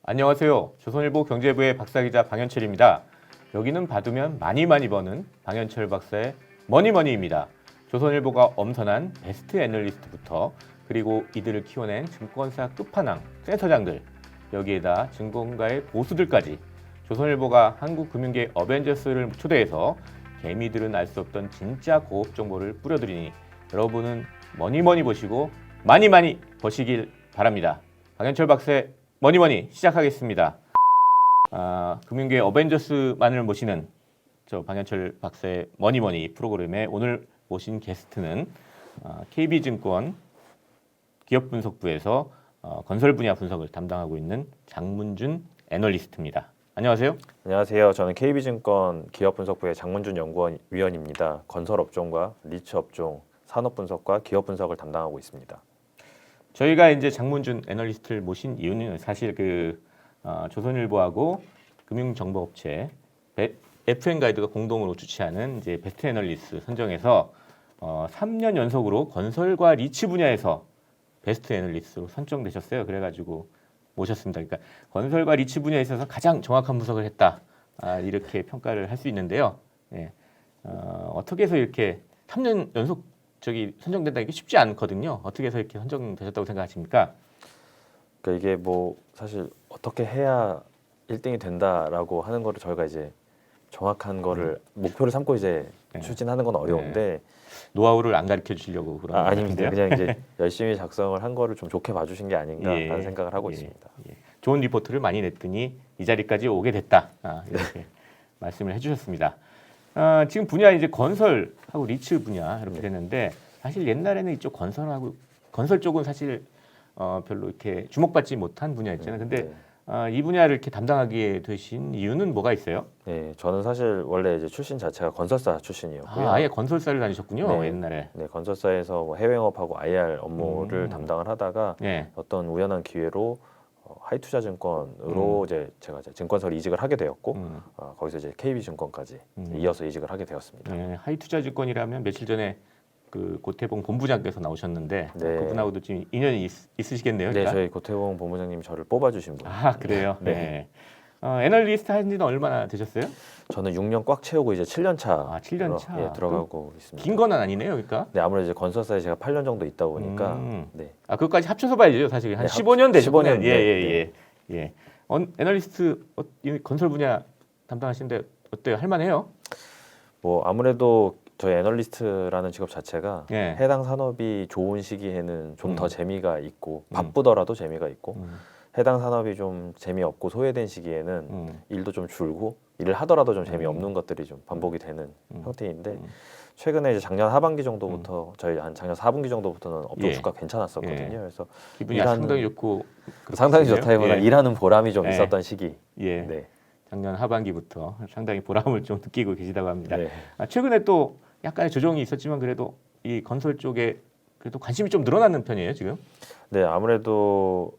안녕하세요. 조선일보 경제부의 박사기자 방현철입니다. 여기는 받으면 많이 버는 방현철 박사의 머니머니입니다. 조선일보가 엄선한 베스트 애널리스트부터 그리고 이들을 키워낸 증권사 끝판왕 센터장들, 여기에다 증권가의 보수들까지 조선일보가 한국금융계 어벤져스를 초대해서 개미들은 알 수 없던 진짜 고급 정보를 뿌려드리니 여러분은 머니머니 보시고 많이 버시길 바랍니다. 방현철 박사의 머니머니 시작하겠습니다. 금융계 어벤져스만을 모시는 저 방현철 박사의 머니머니 프로그램에 오늘 모신 게스트는 KB증권 기업분석부에서 건설 분야 분석을 담당하고 있는 장문준 애널리스트입니다. 안녕하세요. 안녕하세요. 저는 KB증권 기업분석부의 장문준 연구위원입니다. 건설업종과 리츠업종, 산업분석과 기업분석을 담당하고 있습니다. 저희가 이제 장문준 애널리스트를 모신 이유는 사실 조선일보하고 금융정보업체 FN가이드가 공동으로 주최하는 이제 베스트 애널리스트 선정에서 3년 연속으로 건설과 리츠 분야에서 베스트 애널리스트로 선정되셨어요. 그래가지고 모셨습니다. 그러니까 건설과 리츠 분야에 있어서 가장 정확한 분석을 했다. 이렇게 평가를 할 수 있는데요. 예. 어떻게 해서 이렇게 3년 연속 선정된다 이게 쉽지 않거든요. 어떻게 해서 이렇게 선정되셨다고 생각하십니까? 그러니까 이게 뭐 사실 어떻게 해야 1등이 된다라고 하는 거를 저희가 이제 정확한 거를 목표를 삼고 이제 추진하는 건 어려운데 노하우를 안 가르쳐 주시려고 그런 거 아닙니다. 같은데요? 그냥 이제 열심히 작성을 한 거를 좀 좋게 봐주신 게 아닌가라는 생각을 하고 있습니다. 좋은 리포트를 많이 냈더니 이 자리까지 오게 됐다. 이렇게 말씀을 해주셨습니다. 지금 분야 이제 건설하고 리츠 분야 이렇게 됐는데 사실 옛날에는 이쪽 건설 쪽은 사실 별로 이렇게 주목받지 못한 분야였잖아요. 근데 이 분야를 이렇게 담당하게 되신 이유는 뭐가 있어요? 네, 저는 사실 원래 이제 출신 자체가 건설사 출신이었고요. 아예 건설사를 다니셨군요. 네, 옛날에. 네, 건설사에서 뭐 해외 영업하고 IR 업무를 담당을 하다가 어떤 우연한 기회로 하이투자증권으로 이제 제가 증권사를 이직을 하게 되었고 거기서 이제 KB증권까지 이어서 이직을 하게 되었습니다. 네, 하이투자증권이라면 며칠 전에 그 고태봉 본부장께서 나오셨는데 그분하고도 지금 인연이 있으시겠네요. 네, 저희 고태봉 본부장님이 저를 뽑아주신 분. 그래요? 네. 애널리스트 한 지는 얼마나 되셨어요? 저는 6년 꽉 채우고 이제 7년 차. 7년 차. 들어가고 있습니다. 긴 건 아니네요, 그러니까. 네, 아무래도 이제 건설사에 제가 8년 정도 있다 보니까. 네. 그것까지 합쳐서 봐야죠, 사실 한 15년 되셨군요. 15년. 예. 애널리스트 건설 분야 담당하시는데 어때요? 할만해요? 뭐 아무래도 저희 애널리스트라는 직업 자체가 예. 해당 산업이 좋은 시기에는 좀 더 재미가 있고 바쁘더라도 재미가 있고 해당 산업이 좀 재미없고 소외된 시기에는 일도 좀 줄고 일을 하더라도 좀 재미없는 것들이 좀 반복이 되는 형태인데 최근에 이제 작년 하반기 정도부터 저희 한 작년 4분기 정도부터는 업종 주가 괜찮았었거든요. 그래서 기분이 상당히 좋고 상당히 좋다기보다 일하는 보람이 좀 있었던 시기. 네. 작년 하반기부터 상당히 보람을 좀 느끼고 계시다고 합니다. 네. 최근에 또 약간의 조정이 있었지만 그래도 이 건설 쪽에 그래도 관심이 좀 늘어나는 편이에요, 지금? 네, 아무래도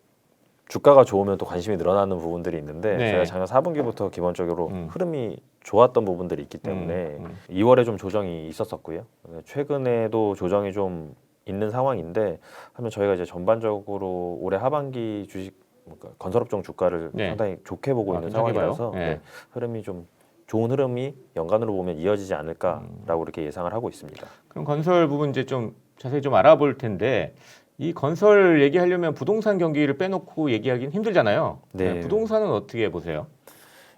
주가가 좋으면 또 관심이 늘어나는 부분들이 있는데 저희가 작년 4분기부터 기본적으로 흐름이 좋았던 부분들이 있기 때문에 2월에 좀 조정이 있었었고요. 최근에도 조정이 좀 있는 상황인데 하면 저희가 이제 전반적으로 올해 하반기 주식 건설업종 주가를 상당히 좋게 보고 있는 상황이라서 흐름이 좀 좋은 흐름이 연간으로 보면 이어지지 않을까라고 이렇게 예상을 하고 있습니다. 그럼 건설 부분 이제 좀 자세히 좀 알아볼 텐데 이 건설 얘기하려면 부동산 경기를 빼놓고 얘기하기는 힘들잖아요. 네. 부동산은 어떻게 보세요?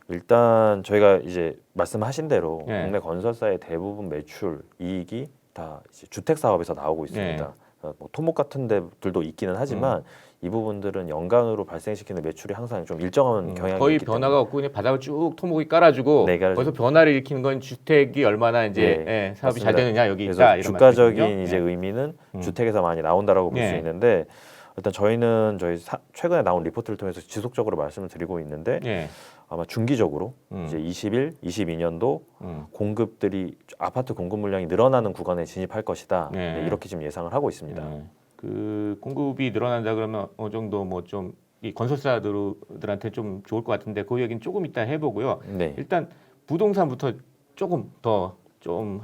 일단 저희가 이제 말씀하신 대로 국내 건설사의 대부분 매출 이익이 다 이제 주택 사업에서 나오고 있습니다. 뭐 토목 같은 데들도 있기는 하지만 이 부분들은 연간으로 발생시키는 매출이 항상 좀 일정한 경향이 거의 있기 변화가 때문에. 없고 그냥 바닥을 쭉 토목이 깔아주고 거기서 변화를 일으키는 건 주택이 얼마나 이제 사업이 잘 되느냐 여기 있다 이런 주가적인 말씀이군요. 이제 의미는 주택에서 많이 나온다라고 볼 수 있는데 일단 저희는 최근에 나온 리포트를 통해서 지속적으로 말씀을 드리고 있는데 아마 중기적으로 이제 21, 22년도 공급들이 아파트 공급 물량이 늘어나는 구간에 진입할 것이다. 이렇게 지금 예상을 하고 있습니다. 그 공급이 늘어난다 그러면 어느 정도 뭐 좀 이 건설사들한테 좀 좋을 것 같은데 그 얘기는 조금 이따 해보고요. 일단 부동산부터 조금 더 좀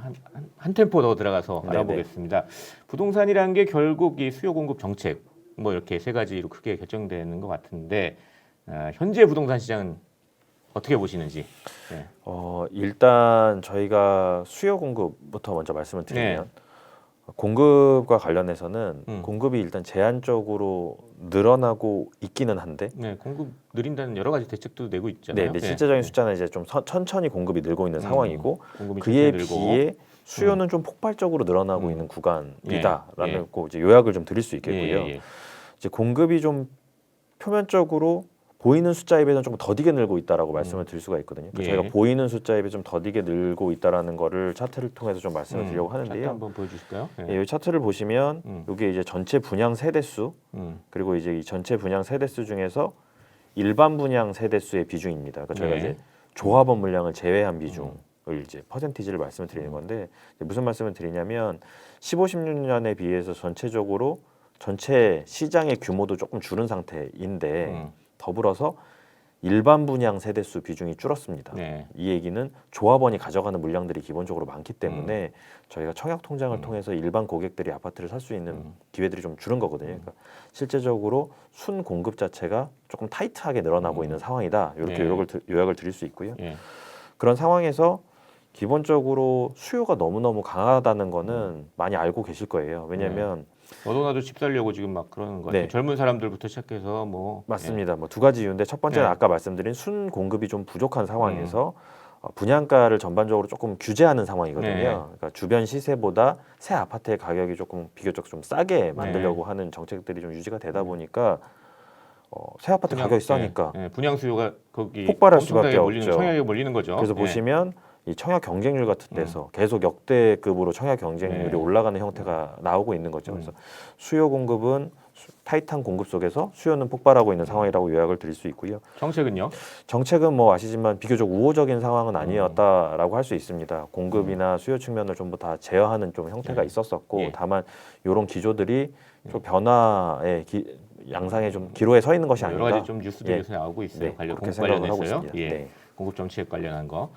한 템포 더 들어가서 알아보겠습니다. 부동산이라는 게 결국 이 수요 공급 정책 뭐 이렇게 세 가지로 크게 결정되는 것 같은데 현재 부동산 시장은 어떻게 보시는지. 네. 일단 저희가 수요 공급부터 먼저 말씀을 드리면 공급과 관련해서는 공급이 일단 제한적으로 늘어나고 있기는 한데 공급 느린다는 여러 가지 대책도 내고 있잖아요. 네, 실제적인 숫자는 이제 좀 천천히 공급이 늘고 있는 상황이고 그에 비해 수요는 좀 폭발적으로 늘어나고 있는 구간이다라는 거 이제 요약을 좀 드릴 수 있겠고요. 이제 공급이 좀 표면적으로 보이는 숫자에 비해서는 조금 더디게 늘고 있다라고 말씀을 드릴 수가 있거든요. 그러니까 저희가 보이는 숫자에 비해 좀 더디게 늘고 있다라는 거를 차트를 통해서 좀 말씀을 드리려고 하는데요. 차트 한번 보여주실까요? 이 차트를 보시면 이게 이제 전체 분양 세대수 그리고 이제 이 전체 분양 세대수 중에서 일반 분양 세대수의 비중입니다. 그러니까 저희가 이제 조합원 물량을 제외한 비중을 이제 퍼센티지를 말씀을 드리는 건데 무슨 말씀을 드리냐면 15, 16년에 비해서 전체적으로 전체 시장의 규모도 조금 줄은 상태인데 더불어서 일반 분양 세대수 비중이 줄었습니다. 이 얘기는 조합원이 가져가는 물량들이 기본적으로 많기 때문에 저희가 청약 통장을 통해서 일반 고객들이 아파트를 살 수 있는 기회들이 좀 줄은 거거든요. 그러니까 실제적으로 순 공급 자체가 조금 타이트하게 늘어나고 있는 상황이다. 이렇게 요약을 드릴 수 있고요. 그런 상황에서 기본적으로 수요가 너무너무 강하다는 거는 많이 알고 계실 거예요. 왜냐하면 너도 나도 집 살려고 지금 막 그러는 거 같아요. 젊은 사람들부터 시작해서 뭐 맞습니다. 뭐 두 가지 이유인데 첫 번째는 아까 말씀드린 순 공급이 좀 부족한 상황에서 분양가를 전반적으로 조금 규제하는 상황이거든요. 그러니까 주변 시세보다 새 아파트의 가격이 조금 비교적 좀 싸게 만들려고 하는 정책들이 좀 유지가 되다 보니까 새 아파트 가격이 싸니까 분양 수요가 거기 폭발할 수밖에 없죠. 청약에 몰리는 거죠. 그래서 보시면 이 청약 경쟁률 같은 데서 계속 역대급으로 청약 경쟁률이 올라가는 형태가 나오고 있는 거죠. 그래서 수요 공급은 타이트한 공급 속에서 수요는 폭발하고 있는 상황이라고 요약을 드릴 수 있고요. 정책은요? 정책은 뭐 아시지만 비교적 우호적인 상황은 아니었다라고 할 수 있습니다. 공급이나 수요 측면을 전부 다 제어하는 좀 형태가 있었었고 다만 이런 기조들이 좀 변화의 양상에 좀 기로에 서 있는 것이 아닌가. 여러 가지 좀 뉴스들에서 나오고 있어요. 관련 공급 생각을 하고 관련해서요. 있습니다. 공급 정책 관련한 거.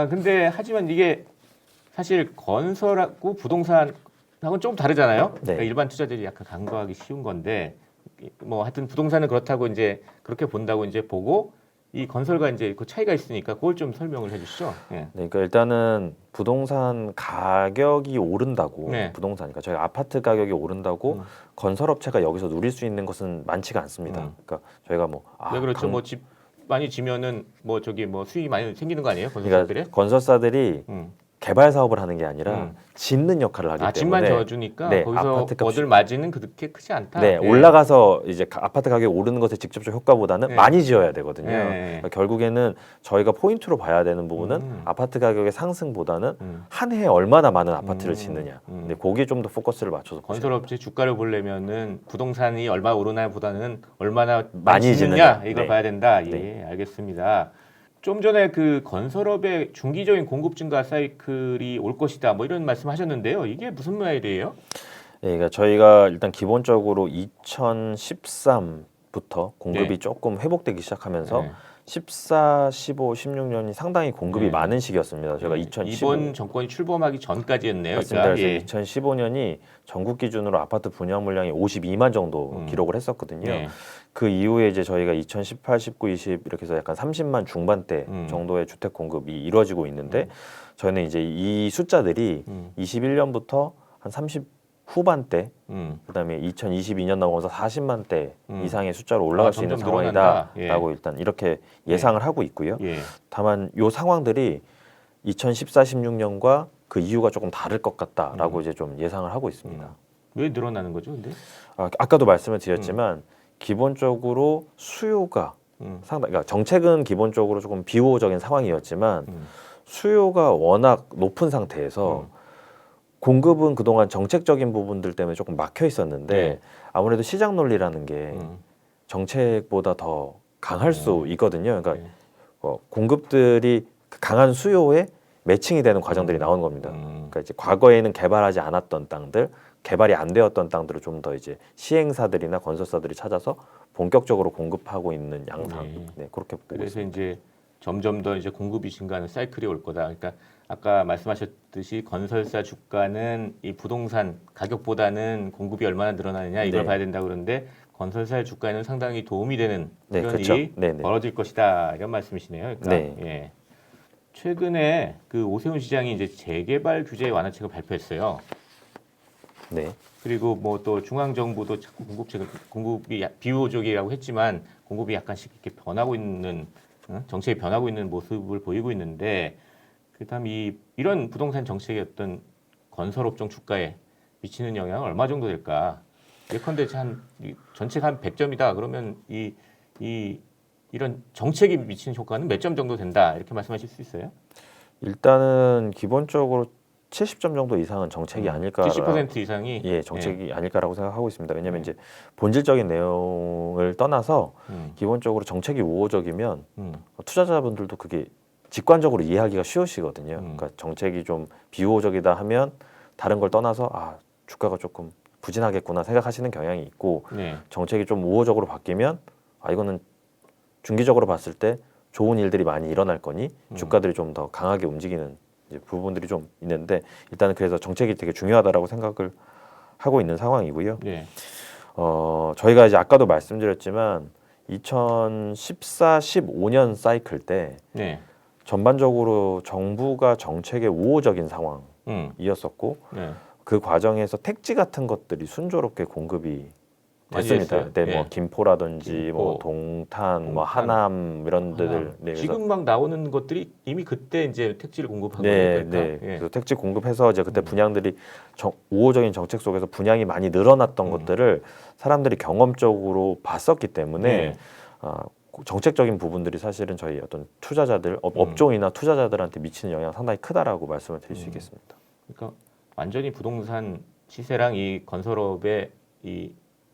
근데 하지만 이게 사실 건설하고 부동산하고는 조금 다르잖아요. 그러니까 일반 투자들이 약간 간과하기 쉬운 건데 뭐 하여튼 부동산은 그렇다고 이제 그렇게 본다고 이제 보고 이 건설과 이제 그 차이가 있으니까 그걸 좀 설명을 해주시죠. 그러니까 일단은 부동산 가격이 오른다고 부동산이니까 저희가 아파트 가격이 오른다고 건설업체가 여기서 누릴 수 있는 것은 많지가 않습니다. 그러니까 저희가 뭐 네, 그렇죠. 뭐 집 많이 지면은 뭐 저기 뭐 수익이 많이 생기는 거 아니에요? 건설사들이? 그러니까 건설사들이 개발 사업을 하는 게 아니라 짓는 역할을 하기 때문에 집만 지어주니까 거기서 얻을 마진은 그렇게 크지 않다. 올라가서 이제 아파트 가격이 오르는 것의 직접적 효과보다는 많이 지어야 되거든요. 그러니까 결국에는 저희가 포인트로 봐야 되는 부분은 아파트 가격의 상승보다는 한 해에 얼마나 많은 아파트를 짓느냐. 근데 거기에 좀 더 포커스를 맞춰서 건설업체 주가를 보려면은 부동산이 얼마 오르나보다는 얼마나 많이 짓느냐 이걸 봐야 된다. 알겠습니다. 좀 전에 그 건설업의 중기적인 공급 증가 사이클이 올 것이다 뭐 이런 말씀하셨는데요. 이게 무슨 말이에요? 그러니까 저희가 일단 기본적으로 2013부터 공급이 조금 회복되기 시작하면서 14, 15, 16년이 상당히 공급이 많은 시기였습니다. 저희가 2015 이번 정권이 출범하기 전까지였네요. 맞습니다. 그래서 2015년이 전국 기준으로 아파트 분양 물량이 52만 정도 기록을 했었거든요. 그 이후에 이제 저희가 2018, 19, 20 이렇게 해서 약간 30만 중반대 정도의 주택 공급이 이루어지고 있는데 저희는 이제 이 숫자들이 21년부터 한 30 후반대, 그다음에 2022년 넘어서 40만 대 이상의 숫자로 올라갈 수 있는 상황이다라고 일단 이렇게 예상을 하고 있고요. 다만 이 상황들이 2014, 16년과 그 이유가 조금 다를 것 같다라고 이제 좀 예상을 하고 있습니다. 왜 늘어나는 거죠, 근데? 아까도 말씀을 드렸지만 기본적으로 수요가 상당, 그러니까 정책은 기본적으로 조금 비우호적인 상황이었지만 수요가 워낙 높은 상태에서 공급은 그동안 정책적인 부분들 때문에 조금 막혀 있었는데 아무래도 시장 논리라는 게 정책보다 더 강할 수 있거든요. 그러니까 공급들이 강한 수요에 매칭이 되는 과정들이 나오는 겁니다. 그러니까 이제 과거에는 개발하지 않았던 땅들, 개발이 안 되었던 땅들을 좀 더 이제 시행사들이나 건설사들이 찾아서 본격적으로 공급하고 있는 양상. 그렇게 보고 그래서 있습니다. 이제 점점 더 이제 공급이 증가하는 사이클이 올 거다. 그러니까 아까 말씀하셨듯이 건설사 주가는 이 부동산 가격보다는 공급이 얼마나 늘어나느냐 이걸 봐야 된다 그러는데 건설사의 주가에는 상당히 도움이 되는 네, 이런 그렇죠. 일이 네네. 벌어질 것이다 이런 말씀이시네요. 그러니까 네. 예. 최근에 그 오세훈 시장이 이제 재개발 규제 완화책을 발표했어요. 네. 그리고 뭐 또 중앙 정부도 자꾸 공급이 비효율적이라고 했지만 공급이 약간씩 이렇게 변하고 있는 정책이 변하고 있는 모습을 보이고 있는데 그다음 이런 부동산 정책의 어떤 건설업종 주가에 미치는 영향은 얼마 정도 될까? 예컨대 전체가 한 100점이다. 그러면 이런 정책이 미치는 효과는 몇 점 정도 된다. 이렇게 말씀하실 수 있어요? 일단은 기본적으로 70점 정도 이상은 정책이 아닐까. 70% 이상이 예, 정책이 아닐까라고 생각하고 있습니다. 왜냐하면 이제 본질적인 내용을 떠나서 기본적으로 정책이 우호적이면 투자자분들도 그게 직관적으로 이해하기가 쉬우시거든요. 그러니까 정책이 좀 비우호적이다 하면 다른 걸 떠나서 아 주가가 조금 부진하겠구나 생각하시는 경향이 있고 네. 정책이 좀 우호적으로 바뀌면 아 이거는 중기적으로 봤을 때 좋은 일들이 많이 일어날 거니 주가들이 좀 더 강하게 움직이는 이제 부분들이 좀 있는데 일단은 그래서 정책이 되게 중요하다라고 생각을 하고 있는 상황이고요. 네. 저희가 이제 아까도 말씀드렸지만 2014, 15년 사이클 때 네. 전반적으로 정부가 정책에 우호적인 상황이었었고 네. 그 과정에서 택지 같은 것들이 순조롭게 공급이 많이 됐습니다. 됐어요. 그때 예. 뭐 김포라든지 김포, 뭐 동탄, 뭐 동탄, 하남 이런 데들 네, 그래서 지금 막 나오는 것들이 이미 그때 이제 택지를 공급한 거예요. 네, 그러니까. 네. 예. 그래서 택지 공급해서 이제 그때 분양들이 우호적인 정책 속에서 분양이 많이 늘어났던 것들을 사람들이 경험적으로 봤었기 때문에 네. 정책적인 부분들이 사실은 저희 어떤 투자자들, 업종이나 투자자들한테 미치는 영향 상당히 크다라고 말씀을 드릴 수 있겠습니다. 그러니까 완전히 부동산 시세랑 이 건설업의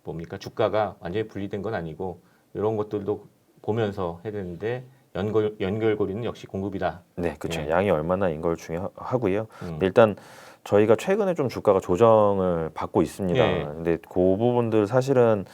뭡니까 주가가 완전히 분리된 건 아니고 이런 것들도 보면서 해야 되는데 연결고리는 역시 공급이다. 네, 그렇죠. 예. 양이 얼마나인 걸 중요하고요. 일단 저희가 최근에 좀 주가가 조정을 받고 있습니다. 예. 근데 그 부분들 사실은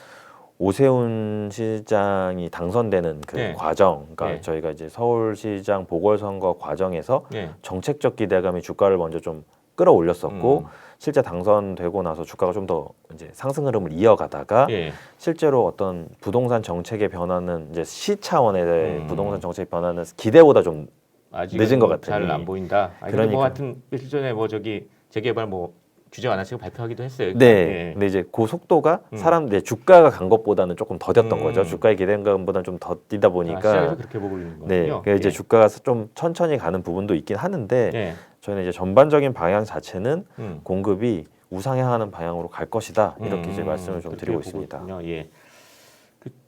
오세훈 시장이 당선되는 그 네. 과정, 그러니까 네. 저희가 이제 서울시장 보궐선거 과정에서 예. 정책적 기대감이 주가를 먼저 좀 끌어올렸었고 실제 당선되고 나서 주가가 좀 더 이제 상승 흐름을 이어가다가 예. 실제로 어떤 부동산 정책의 변화는 이제 시 차원의 부동산 정책 변화는 기대보다 좀 늦은 것 같으니 잘 안 보인다. 그러니까. 뭐 하여튼 며칠 전에 뭐 저기 재개발 뭐 규제 완화책을 발표하기도 했어요. 네. 예. 근데 이제 그 속도가 사람들 주가가 간 것보다는 조금 더뎠던 거죠. 주가의 기대감보다는 좀 더 뛰다 보니까 시장에서 그렇게 보고 있는 거군요. 네. 그래서 이제 주가가 좀 천천히 가는 부분도 있긴 하는데 예. 저희는 이제 전반적인 방향 자체는 공급이 우상향하는 방향으로 갈 것이다. 이렇게 이제 말씀을 좀 드리고 있습니다. 있군요. 예.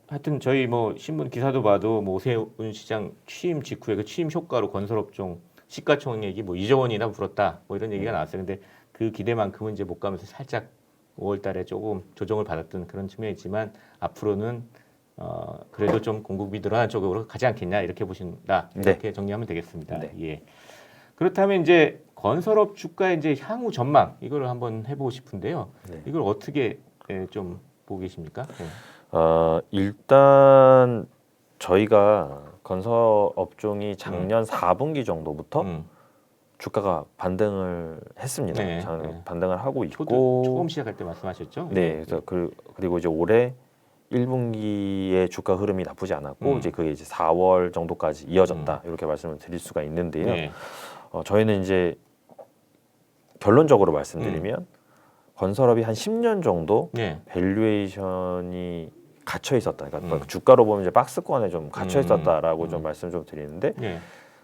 하여튼 저희 뭐 신문 기사도 봐도 뭐 오세훈 시장 취임 직후에 그 취임 효과로 건설업종 시가총액이 뭐 2조 원이나 불었다. 뭐 이런 얘기가 나왔어요. 근데 그 기대만큼은 이제 못 가면서 살짝 5월달에 조금 조정을 받았던 그런 측면이 있지만 앞으로는 그래도 좀 공급이 늘어난 쪽으로 가지 않겠냐 이렇게 보신다. 이렇게 정리하면 되겠습니다. 네. 예. 그렇다면 이제 건설업 주가의 이제 향후 전망 이거를 한번 해보고 싶은데요. 네. 이걸 어떻게 좀 보고 계십니까? 네. 일단 저희가 건설 업종이 작년 4분기 정도부터 주가가 반등을 했습니다. 네, 반등을 하고 있고 처음 시작할 때 말씀하셨죠? 네, 그래서 그리고 이제 올해 1분기의 주가 흐름이 나쁘지 않았고 이제 그게 이제 4월 정도까지 이어졌다 이렇게 말씀을 드릴 수가 있는데요. 네. 저희는 이제 결론적으로 말씀드리면 건설업이 한 10년 정도 네. 밸류에이션이 갇혀 있었다. 그러니까 주가로 보면 이제 박스권에 좀 갇혀 있었다라고 좀 말씀 좀 드리는데 네.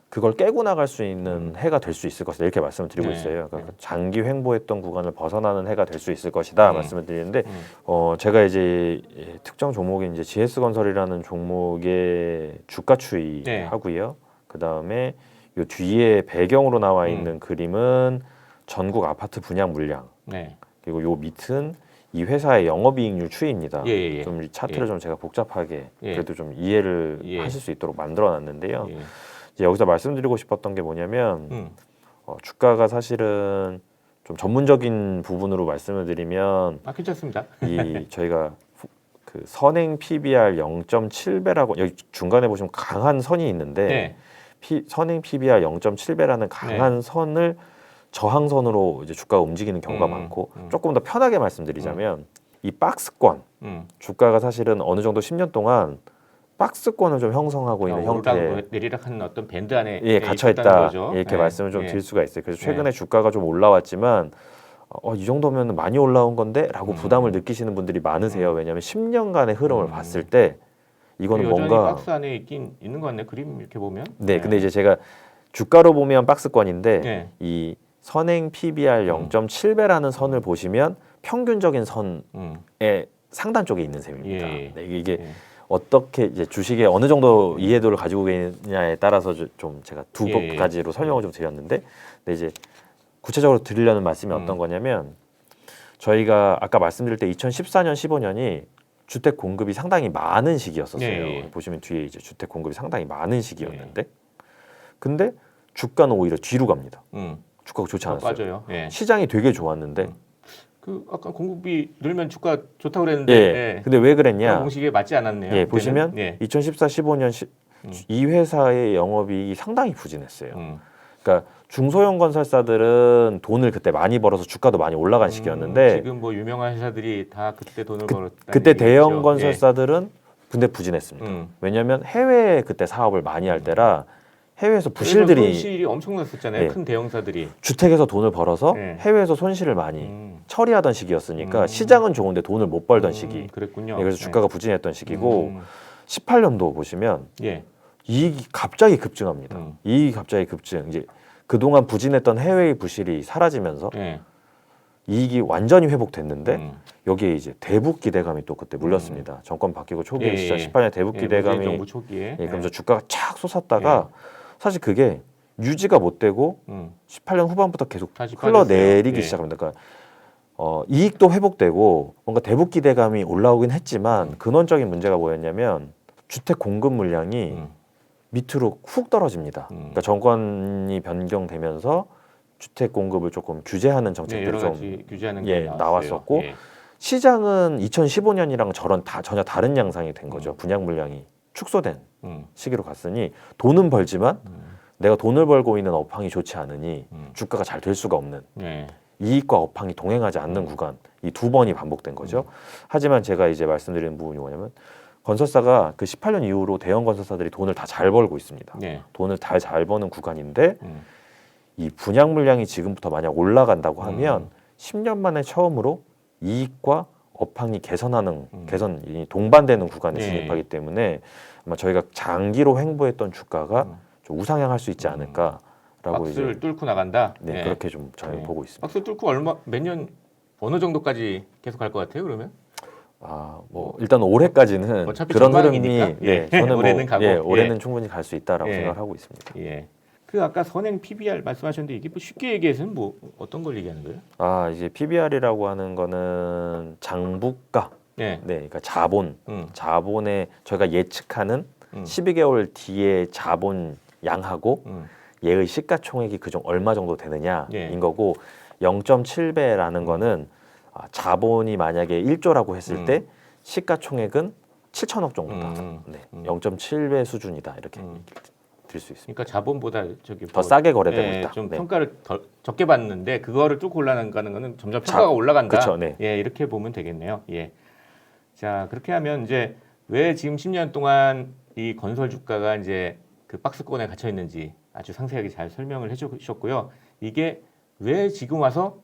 그걸 깨고 나갈 수 있는 해가 될 수 있을 것이다 이렇게 말씀을 드리고 있어요. 그러니까 장기 횡보했던 구간을 벗어나는 해가 될 수 있을 것이다 말씀을 드리는데 제가 이제 특정 종목인 이제 GS건설이라는 종목의 주가 추이하고요. 그 다음에 요 뒤에 배경으로 나와 있는 그림은 전국 아파트 분양 물량. 네. 그리고 요 밑은 이 회사의 영업이익률 추이입니다. 예. 좀 이 차트를 좀 제가 복잡하게 그래도 좀 이해를 하실 수 있도록 만들어놨는데요. 이제 여기서 말씀드리고 싶었던 게 뭐냐면 주가가 사실은 좀 전문적인 부분으로 말씀을 드리면 괜찮습니다. 이 저희가 그 선행 PBR 0.7배라고 여기 중간에 보시면 강한 선이 있는데 선행 PBR 0.7배라는 강한 선을 저항선으로 이제 주가가 움직이는 경우가 많고 조금 더 편하게 말씀드리자면 이 박스권 주가가 사실은 어느 정도 10년 동안 박스권을 좀 형성하고 있는 형태, 내리락하는 어떤 밴드 안에 갇혀 있다 이렇게 말씀을 좀 드릴 수가 있어요. 그래서 최근에 주가가 좀 올라왔지만 이 정도면 많이 올라온 건데라고 부담을 느끼시는 분들이 많으세요. 왜냐하면 10년간의 흐름을 봤을 때 이거는 뭔가 박스 안에 있는 것 같네. 그림 이렇게 보면. 네, 근데 이제 제가 주가로 보면 박스권인데 이 선행 PBR 0.7배라는 선을 보시면 평균적인 선의 상단 쪽에 있는 셈입니다. 네, 이게 어떻게 이제 주식에 어느 정도 이해도를 가지고 계느냐에 따라서 좀 제가 두 가지로 설명을 좀 드렸는데, 근데 이제 구체적으로 드리려는 말씀이 어떤 거냐면 저희가 아까 말씀드릴 때 2014년, 15년이 주택 공급이 상당히 많은 시기였었어요. 보시면 뒤에 이제 주택 공급이 상당히 많은 시기였는데, 근데 주가는 오히려 뒤로 갑니다. 주가가 좋지 않았어요. 빠져요. 시장이 되게 좋았는데. 그 아까 공급이 늘면 주가 좋다고 그랬는데 근데 왜 그랬냐? 공식에 맞지 않았네요. 보시면 2014, 15년 이 회사의 영업이익이 상당히 부진했어요. 그러니까 중소형 건설사들은 돈을 그때 많이 벌어서 주가도 많이 올라간 시기였는데 지금 뭐 유명한 회사들이 다 그때 돈을 벌었다. 그때 대형 건설사들은 근데 부진했습니다. 왜냐하면 해외에 그때 사업을 많이 할 때라 해외에서 부실들이 손실이 엄청났었잖아요. 큰 대형사들이 주택에서 돈을 벌어서 해외에서 손실을 많이 처리하던 시기였으니까 시장은 좋은데 돈을 못 벌던 시기. 그랬군요. 그래서 주가가 부진했던 시기고 18년도 보시면 이익이 갑자기 급증합니다. 이익이 갑자기 급증. 이제 그동안 부진했던 해외의 부실이 사라지면서 이익이 완전히 회복됐는데 여기에 이제 대북 기대감이 또 그때 물렸습니다. 정권 바뀌고 초기에 2018년 대북 기대감이 정부 초기에 그러면서 주가가 착 솟았다가 사실 그게 유지가 못 되고 18년 후반부터 계속 흘러내리기 시작합니다. 그러니까 이익도 회복되고 뭔가 대북 기대감이 올라오긴 했지만 근원적인 문제가 뭐였냐면 주택 공급 물량이 밑으로 훅 떨어집니다. 그러니까 정권이 변경되면서 주택 공급을 조금 규제하는 정책들이 좀 규제하는 나왔었고 시장은 2015년이랑 전혀 다른 양상이 된 거죠. 분양 물량이 축소된 시기로 갔으니 돈은 벌지만 내가 돈을 벌고 있는 업황이 좋지 않으니 주가가 잘 될 수가 없는 이익과 업황이 동행하지 않는 구간, 이 두 번이 반복된 거죠. 하지만 제가 이제 말씀드리는 부분이 뭐냐면 건설사가 그 18년 이후로 대형 건설사들이 돈을 다 잘 벌고 있습니다. 돈을 다 잘 버는 구간인데 이 분양 물량이 지금부터 만약 올라간다고 하면 10년 만에 처음으로 이익과 업황이 개선이 동반되는 구간에 진입하기 때문에 아마 저희가 장기로 횡보했던 주가가 좀 우상향할 수 있지 않을까라고 박스를 이제 뚫고 나간다. 그렇게 좀 저희 보고 있습니다. 박스 뚫고 몇 년 어느 정도까지 계속 갈 것 같아요? 그러면? 뭐 일단 올해까지는 그런 흐름이 저는 올해는 가고 올해는 충분히 갈 수 있다라고 생각을 하고 있습니다. 그 아까 선행 PBR 말씀하셨는데 이게 뭐 쉽게 얘기해서는 뭐 어떤 걸 얘기하는 거예요? 이제 PBR이라고 하는 거는 장부가, 그러니까 자본에 저희가 예측하는 12개월 뒤에 자본 양하고 얘의 시가총액이 그중 얼마 정도 되느냐인 거고 0.7배라는 거는 자본이 만약에 1조라고 했을 때 시가총액은 7천억 정도다. 0.7배 수준이다. 이렇게 드릴 수 있습니다. 그러니까 자본보다 더 싸게 거래되고 있다. 좀 평가를 더 적게 받는데 그거를 뚫고 올라가는 거는 점점 평가가 올라간다. 그쵸, 이렇게 보면 되겠네요. 자, 그렇게 하면 이제 왜 지금 10년 동안 이 건설 주가가 이제 그 박스권에 갇혀 있는지 아주 상세하게 잘 설명을 해주셨고요. 이게 왜 지금 와서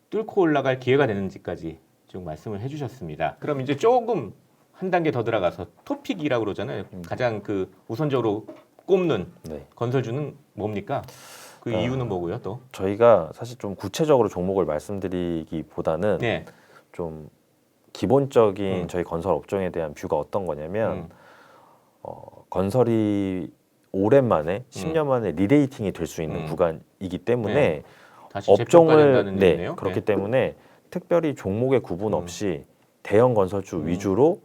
뚫고 올라갈 기회가 되는지까지 좀 말씀을 해주셨습니다. 그럼 이제 조금 한 단계 더 들어가서 토픽이라고 그러잖아요. 가장 그 우선적으로 꼽는 건설주는 뭡니까? 그 이유는 뭐고요? 또 저희가 사실 좀 구체적으로 종목을 말씀드리기보다는 좀 기본적인 저희 건설 업종에 대한 뷰가 어떤 거냐면 건설이 오랜만에 10년 만에 리레이팅이 될 수 있는 구간이기 때문에 다시 업종을 그렇기 때문에 특별히 종목의 구분 없이 대형 건설주 위주로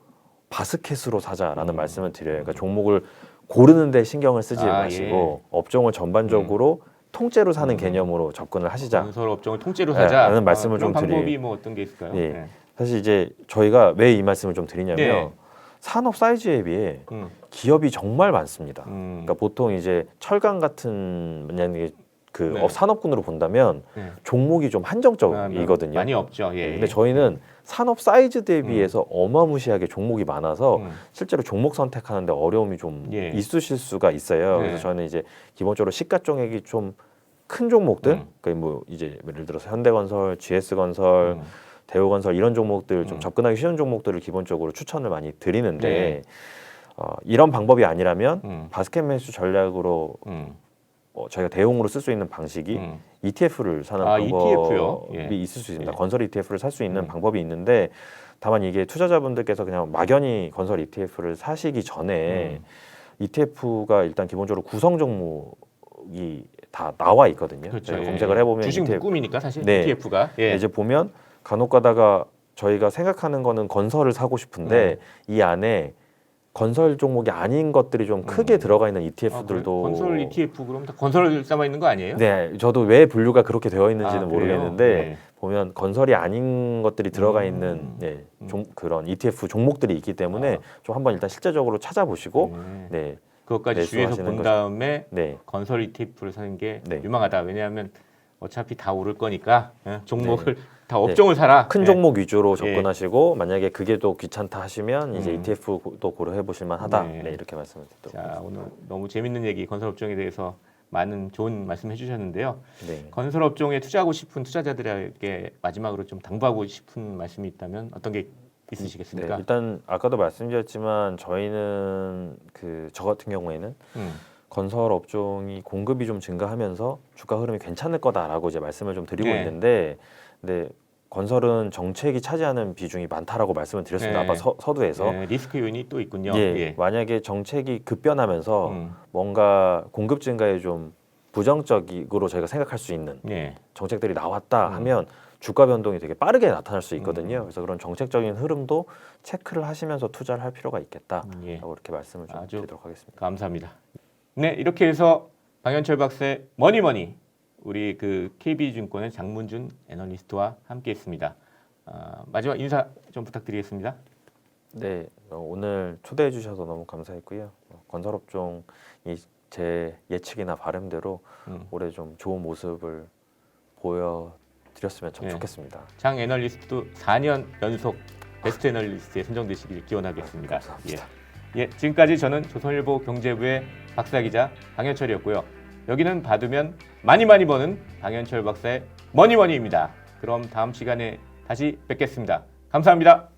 바스켓으로 사자라는 말씀을 드려요. 그러니까 종목을 고르는데 신경을 쓰지 마시고 업종을 전반적으로 통째로 사는 개념으로 접근을 하시자. 건설 업종을 통째로 사자라는 말씀을 좀 드려요. 방법이 뭐 어떤 게 있을까요? 사실 이제 저희가 왜 이 말씀을 좀 드리냐면 산업 사이즈에 비해 기업이 정말 많습니다. 그러니까 보통 이제 철강 같은 만약에 그 산업군으로 본다면 종목이 좀 한정적이거든요. 많이 없죠. 예. 근데 저희는 산업 사이즈 대비해서 어마무시하게 종목이 많아서 실제로 종목 선택하는데 어려움이 좀 있으실 수가 있어요. 그래서 저는 이제 기본적으로 시가총액이 좀 큰 종목들, 그러니까 뭐 이제 예를 들어서 현대건설, GS건설, 대우건설 이런 종목들 좀 접근하기 쉬운 종목들을 기본적으로 추천을 많이 드리는데 이런 방법이 아니라면 바스켓 매수 전략으로 저희가 대용으로 쓸 수 있는 방식이 ETF를 사는 방법이 있을 수 있습니다. 건설 ETF를 살 수 있는 방법이 있는데 다만 이게 투자자분들께서 그냥 막연히 건설 ETF를 사시기 전에 ETF가 일단 기본적으로 구성 종목이 다 나와 있거든요. 그렇죠. 검색을 해보면 주식 묶음이니까 사실 ETF가 이제 보면 간혹 가다가 저희가 생각하는 거는 건설을 사고 싶은데 이 안에 건설 종목이 아닌 것들이 좀 크게 들어가 있는 ETF들도 건설 ETF 그럼 다 건설 삼아 있는 거 아니에요? 네, 저도 왜 분류가 그렇게 되어 있는지는 모르겠는데 보면 건설이 아닌 것들이 들어가 있는 그런 ETF 종목들이 있기 때문에 좀 한번 일단 실제적으로 찾아보시고 그것까지 주위에서 본 다음에 건설 ETF를 사는 게 유망하다. 왜냐하면 어차피 다 오를 거니까 종목을 다 업종을 사라. 큰 종목 위주로 접근하시고 만약에 그게 또 귀찮다 하시면 이제 ETF도 고려해 보실 만하다. 이렇게 말씀을 드리도록 자, 오늘 너무 재밌는 얘기 건설 업종에 대해서 많은 좋은 말씀 해주셨는데요. 건설 업종에 투자하고 싶은 투자자들에게 마지막으로 좀 당부하고 싶은 말씀이 있다면 어떤 게 있으시겠습니까? 일단 아까도 말씀드렸지만 저희는 저 같은 경우에는 건설 업종이 공급이 좀 증가하면서 주가 흐름이 괜찮을 거다라고 이제 말씀을 좀 드리고 있는데, 근데 건설은 정책이 차지하는 비중이 많다라고 말씀을 드렸습니다. 아까 서두에서 리스크 요인이 또 있군요. 만약에 정책이 급변하면서 뭔가 공급 증가에 좀 부정적으로 저희가 생각할 수 있는 정책들이 나왔다 하면 주가 변동이 되게 빠르게 나타날 수 있거든요. 그래서 그런 정책적인 흐름도 체크를 하시면서 투자를 할 필요가 있겠다라고 이렇게 말씀을 좀 드리도록 하겠습니다. 감사합니다. 네, 이렇게 해서 방현철 박사의 머니머니 우리 KB증권의 장문준 애널리스트와 함께했습니다. 마지막 인사 좀 부탁드리겠습니다. 네, 오늘 초대해 주셔서 너무 감사했고요. 건설업종이 제 예측이나 바람대로 올해 좀 좋은 모습을 보여드렸으면 참 좋겠습니다. 장 애널리스트도 4년 연속 베스트 애널리스트에 선정되시길 기원하겠습니다. 감사합니다. 지금까지 저는 조선일보 경제부의 박사기자 방현철이었고요. 여기는 받으면 많이 버는 방현철 박사의 머니머니입니다. 그럼 다음 시간에 다시 뵙겠습니다. 감사합니다.